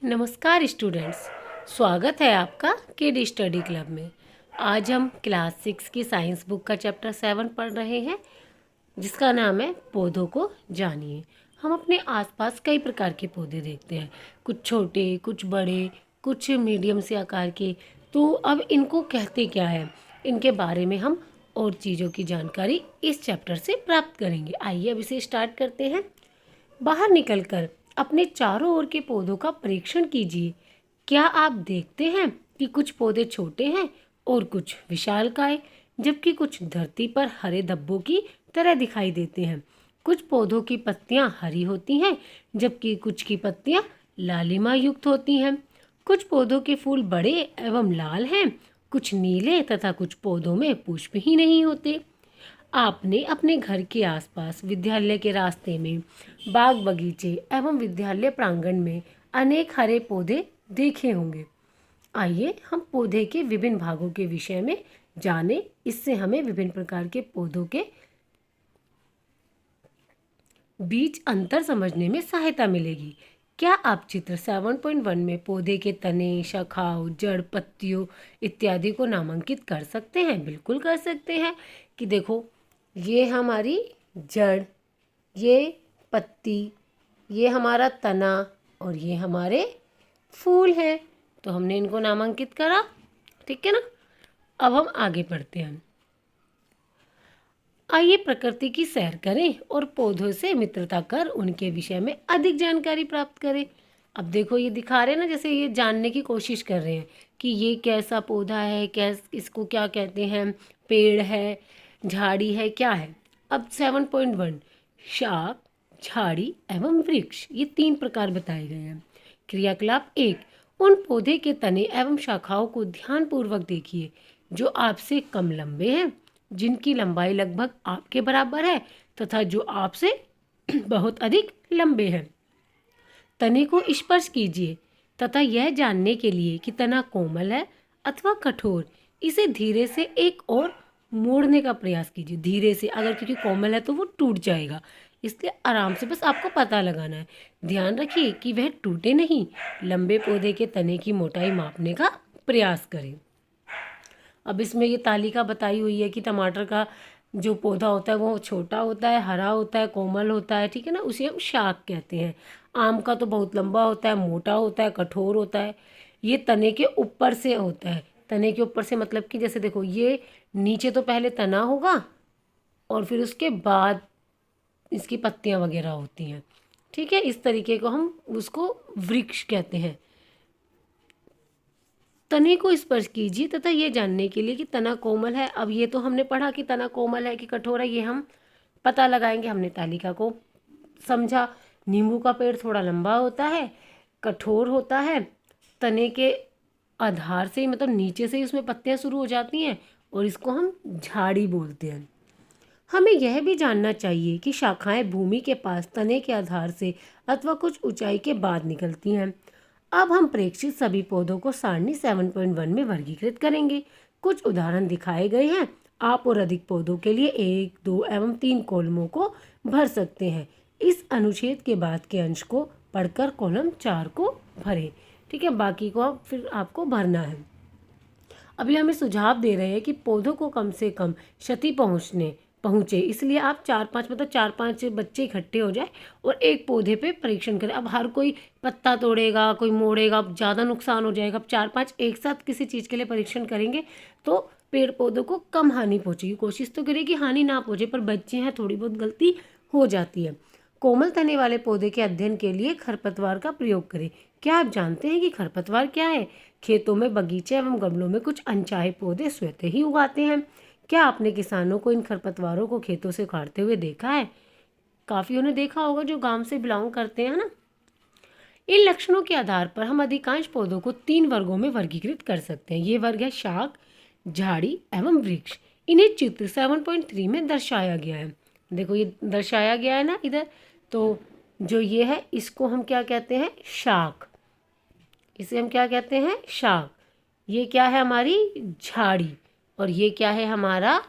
नमस्कार स्टूडेंट्स, स्वागत है आपका केडी स्टडी क्लब में। आज हम क्लास 6 की साइंस बुक का चैप्टर 7 पढ़ रहे हैं, जिसका नाम है पौधों को जानिए। हम अपने आसपास कई प्रकार के पौधे देखते हैं, कुछ छोटे, कुछ बड़े, कुछ मीडियम से आकार के। तो अब इनको कहते क्या है, इनके बारे में हम और चीज़ों की जानकारी इस चैप्टर से प्राप्त करेंगे। आइए अब इसे स्टार्ट करते हैं। बाहर निकलकर अपने चारों ओर के पौधों का परीक्षण कीजिए। क्या आप देखते हैं कि कुछ पौधे छोटे हैं और कुछ विशालकाय, जबकि कुछ धरती पर हरे धब्बों की तरह दिखाई देते हैं। कुछ पौधों की पत्तियां हरी होती हैं, जबकि कुछ की पत्तियां लालिमा युक्त होती हैं। कुछ पौधों के फूल बड़े एवं लाल हैं, कुछ नीले तथा कुछ पौधों में पुष्प ही नहीं होते। आपने अपने घर के आसपास, विद्यालय के रास्ते में, बाग बगीचे एवं विद्यालय प्रांगण में अनेक हरे पौधे देखे होंगे। आइए हम पौधे के विभिन्न भागों के विषय में जानें। इससे हमें विभिन्न प्रकार के पौधों के बीच अंतर समझने में सहायता मिलेगी। क्या आप चित्र 7.1 में पौधे के तने, शाखाओं, जड़, पत्तियों इत्यादि को नामांकित कर सकते हैं? बिल्कुल कर सकते हैं। कि देखो, ये हमारी जड़, ये पत्ती, ये हमारा तना और ये हमारे फूल हैं। तो हमने इनको नामांकित करा, ठीक है ना। अब हम आगे बढ़ते हैं। आइए प्रकृति की सैर करें और पौधों से मित्रता कर उनके विषय में अधिक जानकारी प्राप्त करें। अब देखो, ये दिखा रहे हैं ना, जैसे ये जानने की कोशिश कर रहे हैं कि ये कैसा पौधा है, इसको क्या कहते हैं, पेड़ है, झाड़ी है, क्या है। अब 7.1 शाख, झाड़ी एवं वृक्ष, ये 3 प्रकार बताए गए हैं। क्रियाकलाप 1, उन पौधे के तने एवं शाखाओं को ध्यानपूर्वक देखिए जो आपसे कम लंबे हैं, जिनकी लंबाई लगभग आपके बराबर है तथा जो आपसे बहुत अधिक लंबे हैं। तने को स्पर्श कीजिए तथा यह जानने के लिए कि तना कोमल है अथवा कठोर, इसे धीरे से एक और मोड़ने का प्रयास कीजिए। धीरे से, अगर क्योंकि कोमल है तो वो टूट जाएगा, इसलिए आराम से बस आपको पता लगाना है। ध्यान रखिए कि वह टूटे नहीं। लंबे पौधे के तने की मोटाई मापने का प्रयास करें। अब इसमें ये तालिका बताई हुई है कि टमाटर का जो पौधा होता है वो छोटा होता है, हरा होता है, कोमल होता है, ठीक है ना, उसे हम शाक कहते हैं। आम का तो बहुत लंबा होता है, मोटा होता है, कठोर होता है। ये तने के ऊपर से होता है। तने के ऊपर से मतलब कि जैसे देखो, ये नीचे तो पहले तना होगा और फिर उसके बाद इसकी पत्तियां वगैरह होती हैं, ठीक है। इस तरीके को हम उसको वृक्ष कहते हैं। तने को स्पर्श कीजिए तथा ये जानने के लिए कि तना कोमल है। अब ये तो हमने पढ़ा कि तना कोमल है कि कठोर है, ये हम पता लगाएंगे। हमने तालिका को समझा। नींबू का पेड़ थोड़ा लंबा होता है, कठोर होता है, तने के आधार से ही, मतलब नीचे से ही उसमें पत्तियां शुरू हो जाती हैं और इसको हम झाड़ी बोलते हैं। हमें यह भी जानना चाहिए कि शाखाएं भूमि के पास तने के आधार से अथवा कुछ ऊंचाई के बाद निकलती हैं। अब हम प्रेक्षित सभी पौधों को सारणी 7.1 में वर्गीकृत करेंगे। कुछ उदाहरण दिखाए गए हैं। आप और अधिक पौधों के लिए 1, 2 एवं 3 कॉलमों को भर सकते हैं। इस अनुच्छेद के बाद के अंश को पढ़कर कॉलम 4 को भरें, ठीक है। बाकी को अब फिर आपको भरना है। अभी हमें सुझाव दे रहे हैं कि पौधों को कम से कम क्षति पहुँचे, इसलिए आप 4-5, मतलब 4-5 बच्चे इकट्ठे हो जाए और एक पौधे पे परीक्षण करें। अब हर कोई पत्ता तोड़ेगा, कोई मोड़ेगा, अब ज़्यादा नुकसान हो जाएगा। अब 4-5 एक साथ किसी चीज़ के लिए परीक्षण करेंगे तो पेड़ पौधों को कम हानि पहुँचेगी। कोशिश तो करें कि हानि ना पहुँचे, पर बच्चे हैं, थोड़ी बहुत गलती हो जाती है। कोमल तने वाले पौधे के अध्ययन के लिए खरपतवार का प्रयोग करें। क्या आप जानते हैं कि खरपतवार क्या है? खेतों में, बगीचे एवं गमलों में कुछ अनचाहे पौधे स्वतः ही उगाते हैं। क्या आपने किसानों को इन खरपतवारों को खेतों से उखाड़ते हुए देखा है? काफ़ी उन्हें देखा होगा जो गांव से बिलोंग करते हैं ना। इन लक्षणों के आधार पर हम अधिकांश पौधों को 3 वर्गों में वर्गीकृत कर सकते हैं। ये वर्ग है शाक, झाड़ी एवं वृक्ष। इन्हें चित्र 7.3 में दर्शाया गया है। देखो, ये दर्शाया गया है ना इधर। तो जो ये है, इसको हम क्या कहते हैं? शाक। इसे हम क्या कहते हैं? शाक। ये क्या है? हमारी झाड़ी। और ये क्या है? हमारा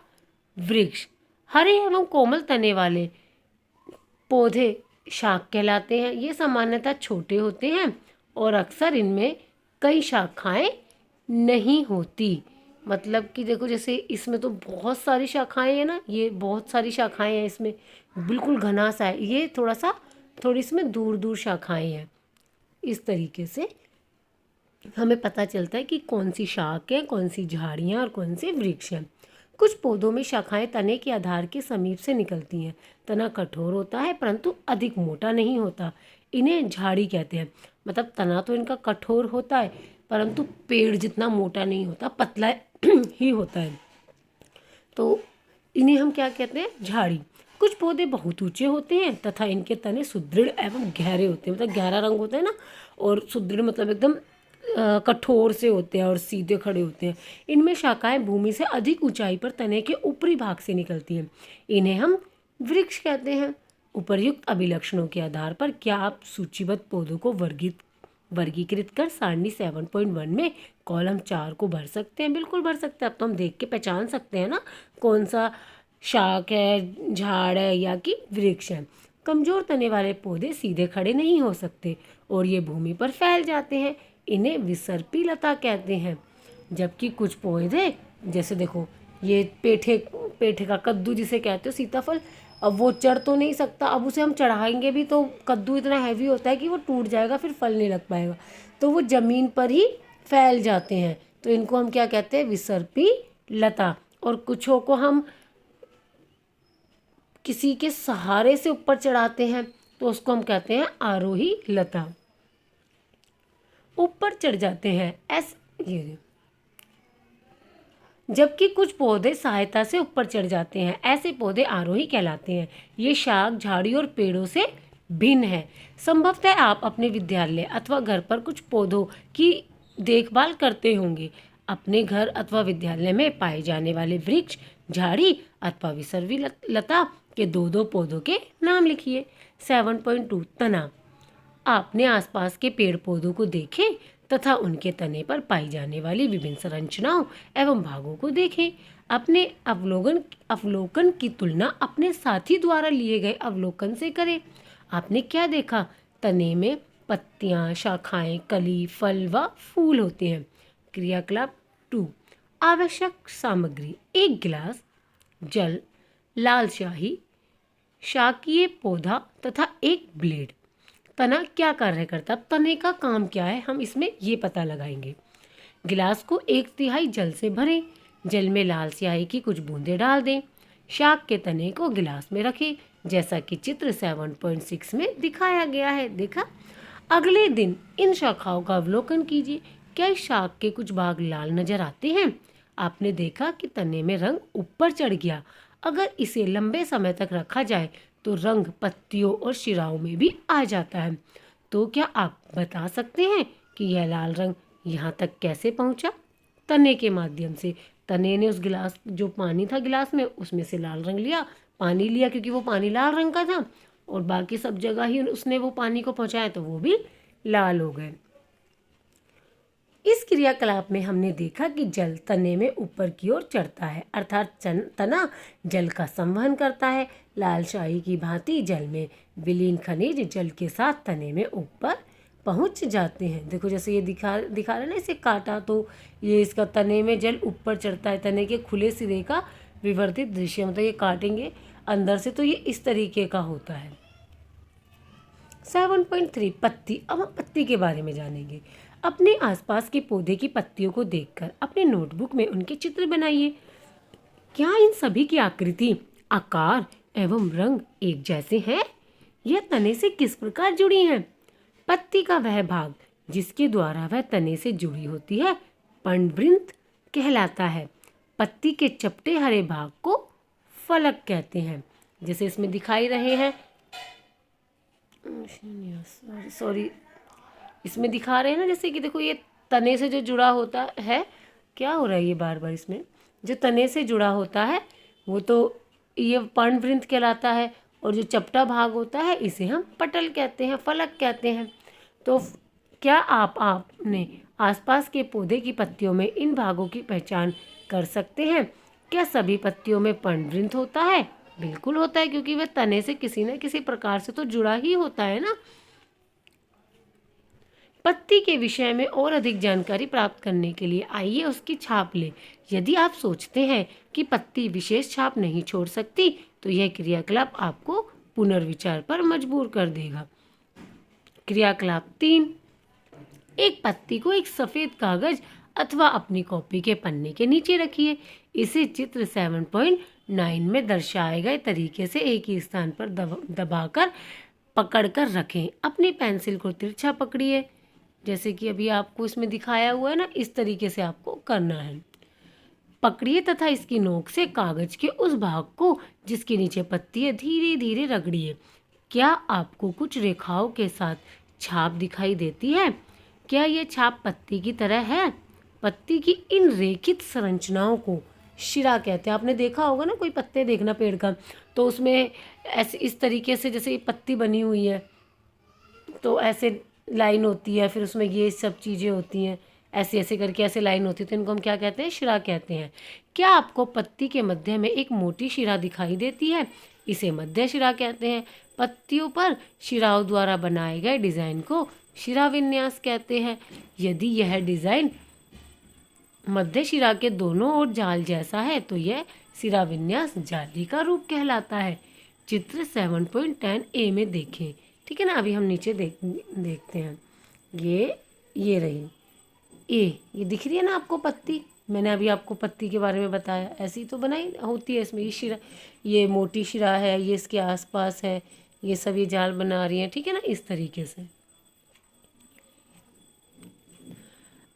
वृक्ष। हरे एवं कोमल तने वाले पौधे शाक कहलाते हैं। ये सामान्यतः छोटे होते हैं और अक्सर इनमें कई शाखाएं नहीं होती। मतलब कि देखो जैसे इसमें तो बहुत सारी शाखाएं हैं ना, ये बहुत सारी शाखाएं हैं इसमें, बिल्कुल घना सा है। ये थोड़ी इसमें दूर दूर शाखाएं हैं। इस तरीके से हमें पता चलता है कि कौन सी शाख है, कौन सी झाड़ियाँ और कौन से वृक्ष हैं। कुछ पौधों में शाखाएं तने के आधार के समीप से निकलती हैं। तना कठोर होता है परंतु अधिक मोटा नहीं होता। इन्हें झाड़ी कहते हैं। मतलब तना तो इनका कठोर होता है परंतु पेड़ जितना मोटा नहीं होता, पतला ही होता है। तो इन्हें हम क्या कहते हैं? झाड़ी। कुछ पौधे बहुत ऊंचे होते हैं तथा इनके तने सुदृढ़ एवं गहरे होते हैं। मतलब गहरा रंग होता है ना, और सुदृढ़ मतलब एकदम कठोर से होते हैं और सीधे खड़े होते हैं। इनमें शाखाएं भूमि से अधिक ऊंचाई पर तने के ऊपरी भाग से निकलती हैं। इन्हें हम वृक्ष कहते हैं। उपर्युक्त अभिलक्षणों के आधार पर क्या आप सूचीबद्ध पौधों को वर्गीकृत कर सारणी 7.1 में कॉलम 4 को भर सकते हैं? बिल्कुल भर सकते हैं। अब तो हम देख के पहचान सकते हैं ना कौन सा शाख है, झाड़ है या कि वृक्ष है। कमजोर तने वाले पौधे सीधे खड़े नहीं हो सकते और ये भूमि पर फैल जाते हैं। इन्हें विसर्पी लता कहते हैं। जबकि कुछ पौधे, जैसे देखो ये पेठे पेठे का कद्दू जिसे कहते हो, सीताफल, अब वो चढ़ तो नहीं सकता। अब उसे हम चढ़ाएंगे भी तो कद्दू इतना हैवी होता है कि वो टूट जाएगा, फिर फल नहीं लग पाएगा। तो वो ज़मीन पर ही फैल जाते हैं। तो इनको हम क्या कहते हैं? विसर्पी लता। और कुछों को हम किसी के सहारे से ऊपर चढ़ाते हैं तो उसको हम कहते हैं आरोही लता। ऊपर चढ़ जाते हैं ये। जबकि कुछ पौधे सहायता से ऊपर चढ़ जाते हैं, ऐसे पौधे आरोही कहलाते हैं। ये शाख, झाड़ी और पेड़ों से भिन्न है। संभवतः आप अपने विद्यालय अथवा घर पर कुछ पौधों की देखभाल करते होंगे। अपने घर अथवा विद्यालय में पाए जाने वाले वृक्ष, झाड़ी अथवा विसर्पी लता के दो दो पौधों के नाम लिखिए। 7.2 तना। आपने आसपास के पेड़ पौधों को देखें तथा उनके तने पर पाई जाने वाली विभिन्न संरचनाओं एवं भागों को देखें। अपने अवलोकन की तुलना अपने साथी द्वारा लिए गए अवलोकन से करें। आपने क्या देखा? तने में पत्तियां, शाखाएं, कली, फल व फूल होते हैं। क्रियाकलाप 2। आवश्यक सामग्री: 1 गिलास जल, लाल स्याही, शाकीय पौधा तथा 1 ब्लेड। तना क्या कार्य करता है? तने का काम क्या है, हम इसमें ये पता लगाएंगे। गिलास को 1/3 जल से भरें। जल में लाल स्याही की कुछ बूंदें डाल दें। शाक के तने को गिलास में रखें जैसा कि चित्र 7.6 में दिखाया गया है। देखा? अगले दिन इन शाखाओं का अवलोकन कीजिए। क्या इस शाख के कुछ भाग लाल नजर आते हैं? आपने देखा कि तने में रंग ऊपर चढ़ गया। अगर इसे लंबे समय तक रखा जाए तो रंग पत्तियों और शिराओं में भी आ जाता है। तो क्या आप बता सकते हैं कि यह लाल रंग यहाँ तक कैसे पहुँचा? तने के माध्यम से। तने ने उस गिलास, जो पानी था गिलास में, उसमें से लाल रंग लिया, पानी लिया क्योंकि वो पानी लाल रंग का था, और बाकी सब जगह ही उसने वो पानी को पहुँचाया तो वो भी लाल हो गए। इस क्रियाकलाप में हमने देखा कि जल तने में ऊपर की ओर चढ़ता है, अर्थात तना जल का संवहन करता है। लाल स्याही की भांति जल में विलीन खनिज जल के साथ तने में ऊपर पहुंच जाते हैं। देखो जैसे ये दिखा रहे ना, इसे काटा तो ये इसका तने में जल ऊपर चढ़ता है। तने के खुले सिरे का विवर्तित दृश्य, मतलब ये काटेंगे अंदर से तो ये इस तरीके का होता है। 7.3 पत्ती। अब हम पत्ती के बारे में जानेंगे। अपने आसपास के पौधे की पत्तियों को देखकर अपने नोटबुक में उनके चित्र बनाइए। क्या इन सभी की आकृति, आकार एवं रंग एक जैसे हैं? यह तने से किस प्रकार जुड़ी हैं? पत्ती का वह भाग जिसके द्वारा वह तने से जुड़ी होती है पर्णवृंत कहलाता है। पत्ती के चपटे हरे भाग को फलक कहते हैं। जैसे इसमें दिखाई रहे हैं, सॉरी इसमें दिखा रहे हैं ना, जैसे कि देखो ये तने से जो जुड़ा होता है, क्या हो रहा है ये बार बार, इसमें जो तने से जुड़ा होता है वो तो ये पर्णवृंत कहलाता है, और जो चपटा भाग होता है इसे हम पटल कहते हैं, फलक कहते हैं। तो क्या आपने आसपास के पौधे की पत्तियों में इन भागों की पहचान कर सकते हैं? क्या सभी पत्तियों में पर्णवृंत होता है? बिल्कुल होता है, क्योंकि वह तने से किसी न किसी प्रकार से तो जुड़ा ही होता है ना। पत्ती के विषय में और अधिक जानकारी प्राप्त करने के लिए आइए उसकी छाप लें। यदि आप सोचते हैं कि पत्ती विशेष छाप नहीं छोड़ सकती तो यह क्रियाकलाप आपको पुनर्विचार पर मजबूर कर देगा। क्रियाकलाप 3, एक पत्ती को एक सफ़ेद कागज अथवा अपनी कॉपी के पन्ने के नीचे रखिए। इसे चित्र 7.9 में दर्शाए गए तरीके से एक ही स्थान पर दबाकर पकड़कर रखें। अपनी पेंसिल को तिरछा पकड़िए, जैसे कि अभी आपको इसमें दिखाया हुआ है ना, इस तरीके से आपको करना है। पकड़िए तथा इसकी नोक से कागज के उस भाग को जिसके नीचे पत्ती है धीरे धीरे रगड़िए। क्या आपको कुछ रेखाओं के साथ छाप दिखाई देती है? क्या यह छाप पत्ती की तरह है? पत्ती की इन रेखित संरचनाओं को शिरा कहते हैं। आपने देखा होगा ना, कोई पत्ते देखना पेड़ का, तो उसमें ऐसे इस तरीके से जैसे पत्ती बनी हुई है तो ऐसे लाइन होती है, फिर उसमें ये सब चीज़ें होती हैं, ऐसे ऐसे करके ऐसे लाइन होती है, तो इनको हम क्या कहते हैं? शिरा कहते हैं। क्या आपको पत्ती के मध्य में एक मोटी शिरा दिखाई देती है? इसे मध्य शिरा कहते हैं। पत्तियों पर शिराओं द्वारा बनाए गए डिज़ाइन को शिरा विन्यास कहते हैं। यदि यह डिज़ाइन मध्य शिरा के दोनों ओर जाल जैसा है तो यह शिरा विन्यास जाली का रूप कहलाता है। चित्र 7.10a में देखें। ठीक है ना, अभी हम नीचे देखते हैं। ये रही ए, ये दिख रही है ना आपको पत्ती? मैंने अभी आपको पत्ती के बारे में बताया, ऐसी तो बनाई होती है इसमें। ये शिरा, ये मोटी शिरा है, ये इसके आसपास है, ये सब ये जाल बना रही हैं। ठीक है ना, इस तरीके से।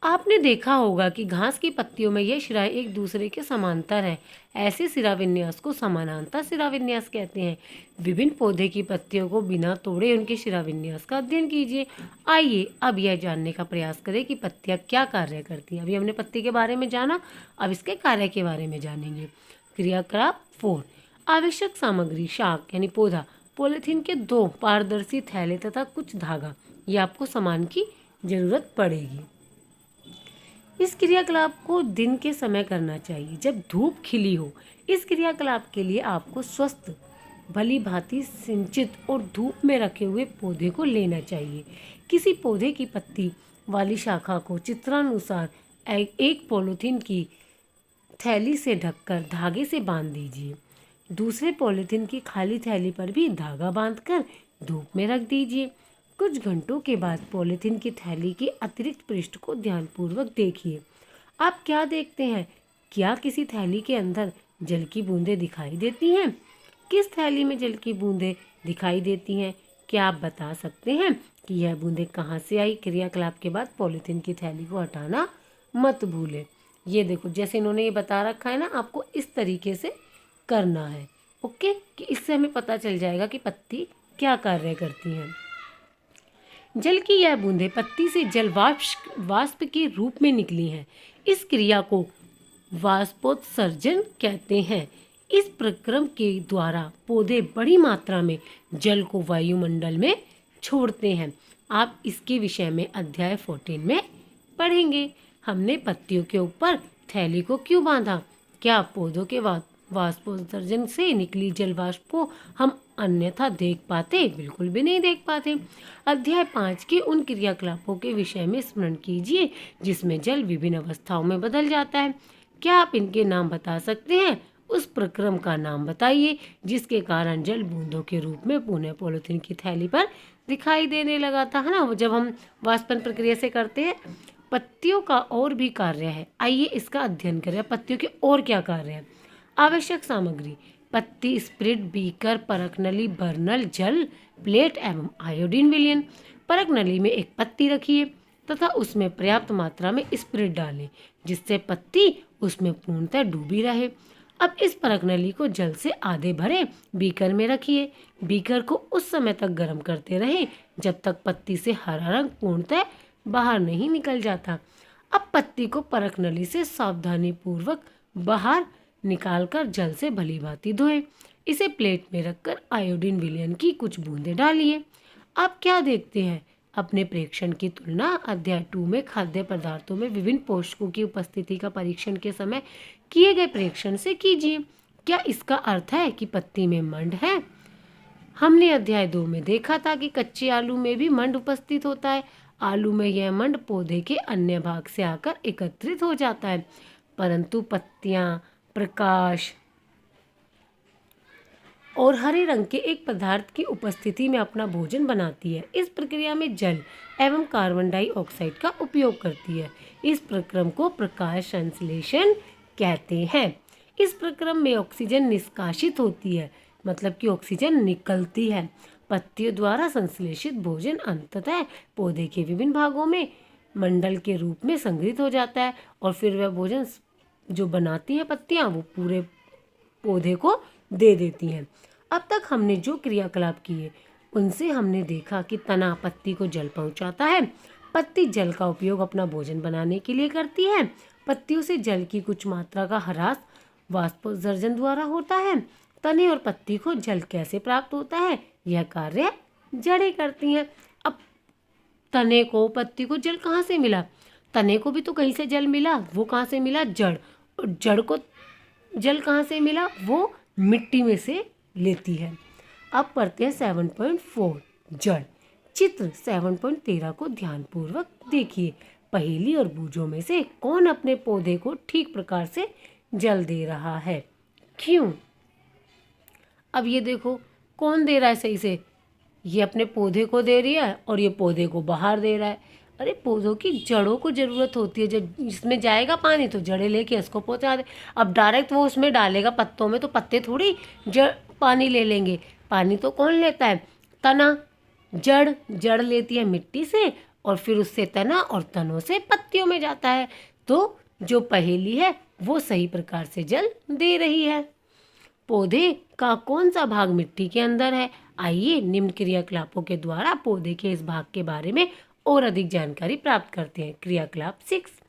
आपने देखा होगा कि घास की पत्तियों में ये शिराएं एक दूसरे के समांतर है। ऐसे शिरा विन्यास को समानांतर शिरा विन्यास कहते हैं। विभिन्न पौधे की पत्तियों को बिना तोड़े उनके शिरा विन्यास का अध्ययन कीजिए। आइए अब यह जानने का प्रयास करें कि पत्तियां क्या कार्य करती हैं। अभी हमने पत्ती के बारे में जाना, अब इसके कार्य के बारे में जानेंगे। क्रियाकलाप 4, आवश्यक सामग्री शाक यानी पौधा, पॉलिथीन के 2 पारदर्शी थैले तथा कुछ धागा। ये आपको सामान की जरूरत पड़ेगी। इस क्रियाकलाप को दिन के समय करना चाहिए जब धूप खिली हो। इस क्रियाकलाप के लिए आपको स्वस्थ, भली भांति सिंचित और धूप में रखे हुए पौधे को लेना चाहिए। किसी पौधे की पत्ती वाली शाखा को चित्रानुसार एक पॉलीथीन की थैली से ढककर धागे से बांध दीजिए। दूसरे पॉलीथीन की खाली थैली पर भी धागा बांधकर धूप में रख दीजिए। कुछ घंटों के बाद पॉलीथीन की थैली के अतिरिक्त पृष्ठ को ध्यानपूर्वक देखिए। आप क्या देखते हैं? क्या किसी थैली के अंदर जल की बूंदें दिखाई देती हैं? किस थैली में जल की बूंदें दिखाई देती हैं? क्या आप बता सकते हैं कि यह बूंदें कहाँ से आई? क्रियाकलाप के बाद पॉलीथीन की थैली को हटाना मत भूलें। ये देखो, जैसे इन्होंने ये बता रखा है ना, आपको इस तरीके से करना है। ओके, कि इससे हमें पता चल जाएगा कि पत्ती क्या कार्य करती हैं। जल की यह बूंदें पत्ती से जल वाष्प के रूप में निकली हैं। इस क्रिया को वाष्पोत्सर्जन कहते हैं। इस प्रक्रम के द्वारा पौधे बड़ी मात्रा में जल को वायुमंडल में छोड़ते हैं। आप इसके विषय में अध्याय 14 में पढ़ेंगे। हमने पत्तियों के ऊपर थैली को क्यों बांधा? क्या पौधों के वाष्पोत्सर्जन से निकली जल वाष्प को हम अन्यथा देख पाते? बिल्कुल भी नहीं देख पाते। अध्याय 5 के उन क्रियाकलापों के विषय में स्मरण कीजिए जिसमें जल विभिन्न अवस्थाओं में बदल जाता है। क्या आप इनके नाम बता सकते हैं? उस प्रक्रम का नाम बताइए जिसके कारण जल बूंदों के रूप में पुनः पॉलीथीन की थैली पर दिखाई देने लगा था, है ना, जब हम वाष्पन प्रक्रिया से करते हैं। पत्तियों का और भी कार्य है, आइए इसका अध्ययन करें। पत्तियों के और क्या कार्य है? आवश्यक सामग्री: पत्ती, स्प्रिट, बीकर, परख नली, बर्नल, जल प्लेट एवं आयोडीन विलयन। परख नली में एक पत्ती रखिए तथा उसमें पर्याप्त मात्रा में स्प्रिट डालें जिससे पत्ती उसमें पूर्णतः डूबी रहे। अब इस परख नली को जल से आधे भरे बीकर में रखिए। बीकर को उस समय तक गर्म करते रहें जब तक पत्ती से हरा रंग पूर्णतः बाहर नहीं निकल जाता। अब पत्ती को परख नली से सावधानी पूर्वक बाहर निकालकर जल से भली भांति धोएं। इसे प्लेट में रखकर आयोडीन विलयन की कुछ बूंदें डालिए। आप क्या देखते हैं? अपने प्रेक्षण की तुलना अध्याय 2 में खाद्य पदार्थों में विभिन्न पोषकों की उपस्थिति का परीक्षण के समय किए गए प्रेक्षण से कीजिए। क्या इसका अर्थ है कि पत्ती में मंड है? हमने अध्याय 2 में देखा था कि कच्चे आलू में भी मंड उपस्थित होता है। आलू में यह मंड पौधे के अन्य भाग से आकर एकत्रित हो जाता है, परंतु पत्तियां प्रकाश और हरे रंग के एक पदार्थ की उपस्थिति में अपना भोजन बनाती है। इस प्रक्रिया में जल एवं कार्बन डाइऑक्साइड का उपयोग करती है। इस प्रक्रम को प्रकाश संश्लेषण कहते हैं। इस प्रक्रम में ऑक्सीजन निष्कासित होती है, मतलब कि ऑक्सीजन निकलती है। पत्तियों द्वारा संश्लेषित भोजन अंततः पौधे के विभिन्न भागों में मंडल के रूप में संग्रहित हो जाता है और फिर वह भोजन जो बनाती हैं पत्तियां वो पूरे पौधे को दे देती हैं। अब तक हमने जो क्रियाकलाप किए उनसे हमने देखा कि तना पत्ती को जल पहुंचाता है। पत्ती जल का उपयोग अपना भोजन बनाने के लिए करती है। पत्तियों से जल की कुछ मात्रा का ह्रास वाष्पोत्सर्जन द्वारा होता है। तने और पत्ती को जल कैसे प्राप्त होता है, यह कार्य जड़ें करती हैं। अब तने को पत्ती को जल कहाँ से मिला? तने को भी तो कहीं से जल मिला, वो कहाँ से मिला? जड़। और जड़ को जल कहाँ से मिला? वो मिट्टी में से लेती है। अब पढ़ते हैं 7.4 जड़। चित्र 7.13 को ध्यानपूर्वक देखिए। पहेली और बूझों में से कौन अपने पौधे को ठीक प्रकार से जल दे रहा है, क्यों? अब ये देखो कौन दे रहा है सही से, ये अपने पौधे को दे रही है और ये पौधे को बाहर दे रहा है। अरे पौधों की जड़ों को ज़रूरत होती है, जब इसमें जाएगा पानी तो जड़ें लेके इसको पहुंचा दे। अब डायरेक्ट वो उसमें डालेगा पत्तों में तो पत्ते थोड़ी जड़ पानी ले लेंगे। पानी तो कौन लेता है? तना। जड़ जड़ लेती है मिट्टी से और फिर उससे तना और तनों से पत्तियों में जाता है। तो जो पहेली है वो सही प्रकार से जल दे रही है। पौधे का कौन सा भाग मिट्टी के अंदर है? आइए निम्न क्रियाकलापों के द्वारा पौधे के इस भाग के बारे में और अधिक जानकारी प्राप्त करते हैं। क्रियाकलाप 6।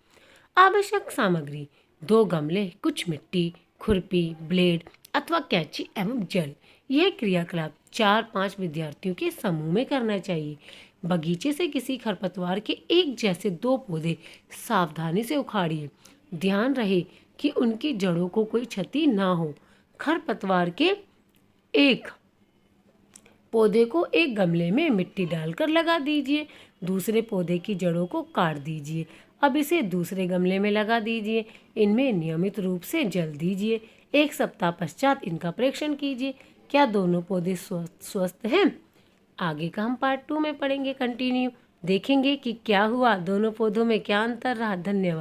आवश्यक सामग्री 2 गमले, कुछ मिट्टी, खुरपी, ब्लेड अथवा कैंची एवं जल। यह क्रियाकलाप 4-5 विद्यार्थियों के समूह में करना चाहिए। बगीचे से किसी खरपतवार के एक जैसे 2 पौधे सावधानी से उखाड़िए। ध्यान रहे कि उनकी जड़ों को कोई क्षति ना हो। खरपतवार के एक पौधे को एक गमले में मिट्टी डालकर लगा दीजिए। दूसरे पौधे की जड़ों को काट दीजिए। अब इसे दूसरे गमले में लगा दीजिए। इनमें नियमित रूप से जल दीजिए। 1 सप्ताह पश्चात इनका परीक्षण कीजिए। क्या दोनों पौधे स्वस्थ हैं? आगे का हम पार्ट 2 में पढ़ेंगे। कंटिन्यू देखेंगे कि क्या हुआ, दोनों पौधों में क्या अंतर रहा। धन्यवाद।